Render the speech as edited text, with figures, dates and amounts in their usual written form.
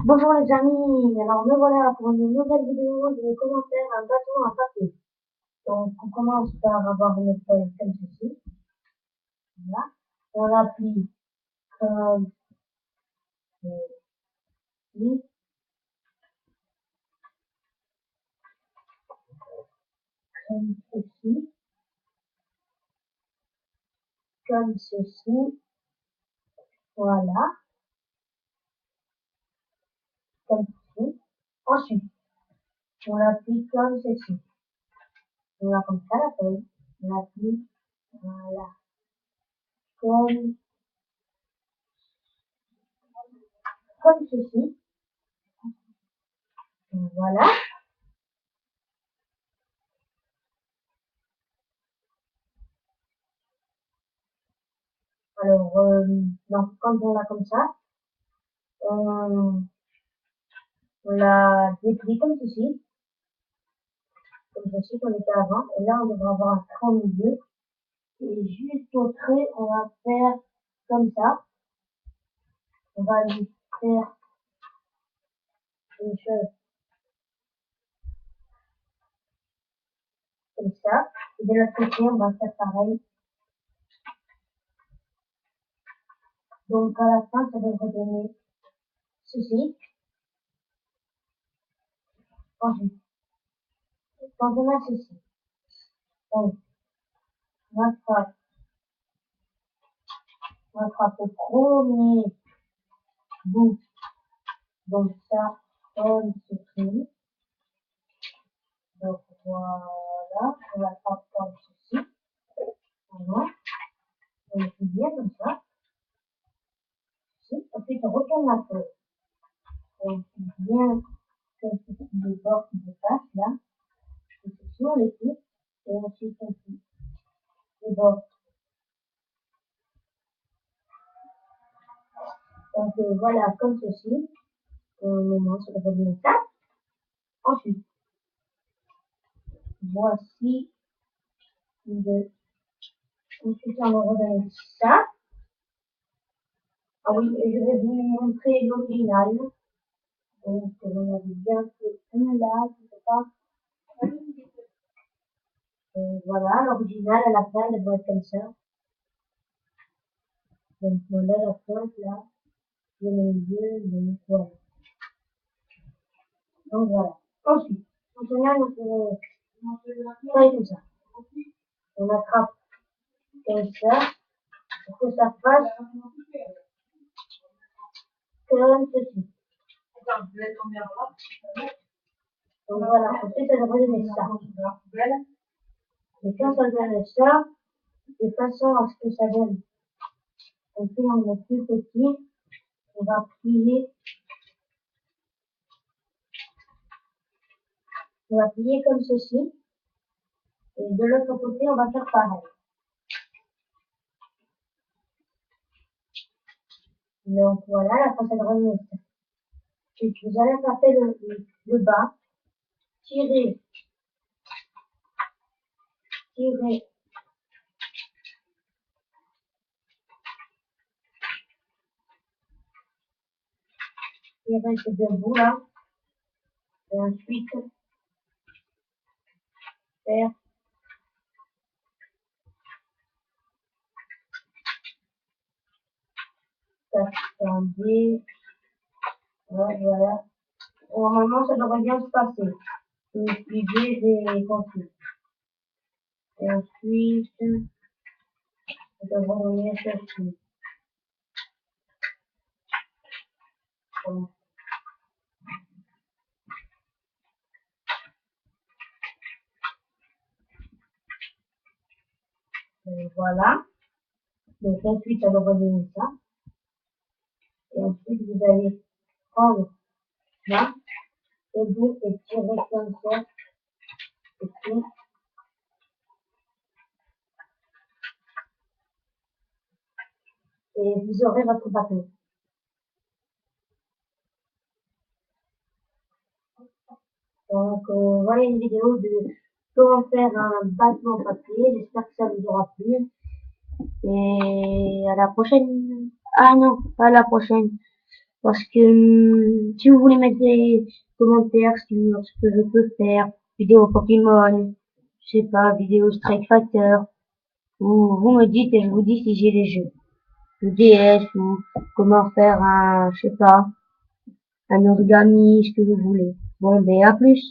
Bonjour les amis, alors me voilà pour une nouvelle vidéo de comment faire un bâton en papier. Donc on commence par avoir une feuille comme ceci, voilà. On l'applique comme ceci, comme ceci, comme ceci, voilà, comme ceci. Ensuite, on l'applique comme ceci. On l'a comme ça la feuille, on l'applique, voilà, comme, comme ceci, voilà. Alors, donc, quand on l'a comme ça, on l'a déplie comme ceci qu'on était avant. Et là, on devrait avoir un trait au milieu. Et juste au trait, on va faire comme ça. On va lui faire une chose comme ça. Et de l'autre côté, on va faire pareil. Donc, à la fin, ça devrait donner ceci. Ensuite, quand on a ceci, on attrape le premier bout. Donc, ça, comme ceci. Donc, voilà. On l'attrape comme ceci. Voilà. On le fait bien comme ça. Ensuite, on retourne la feuille. On fait bien que les bords qui dépassent là. Et ceci, on les coupe. Et ensuite, on fait les bords. Donc, voilà, comme ceci. Maintenant, ça devrait bien ça. Ensuite, voici le. Ensuite, on va redonner ça. Ah oui, et je vais vous montrer l'original. Donc, on avait bien fait un là, je sais pas. Voilà, l'original à la fin, elle doit être comme ça. Donc, voilà la pointe là. Le milieu, donc voilà. Donc voilà. Ensuite, on se met comme ça. On attrape comme ça pour que ça fasse comme ceci. Donc voilà, ensuite ça devrait donner ça. Et quand ça donne ça, de façon à ce que ça donne un peu en plus petit, on va plier, comme ceci. Et de l'autre côté, on va faire pareil. Donc voilà, la face devrait donner ça. Ensuite, vous allez taper le bas, tirer, tirer, tirer ces deux bouts là. Et ensuite, faire attendez, ouais, voilà. Normalement, ça devrait bien se passer. L'idée des contours. Et ensuite, ça devrait venir ceci. Voilà. Voilà. Donc ensuite, ça devrait venir ça. Et ensuite, vous allez prendre là, le bout et tirer comme ça. Et vous aurez votre bâton. Donc voilà une vidéo de comment faire un bâton en papier. J'espère que ça vous aura plu. Et à la prochaine. Ah non, pas à la prochaine. Parce que si vous voulez mettre des commentaires sur ce que je peux faire, vidéo Pokémon, je sais pas, vidéo Strike Fighter, vous me dites et je vous dis si j'ai les jeux. Le DS ou comment faire un, je sais pas, un origami, ce que vous voulez. Bon, ben à plus.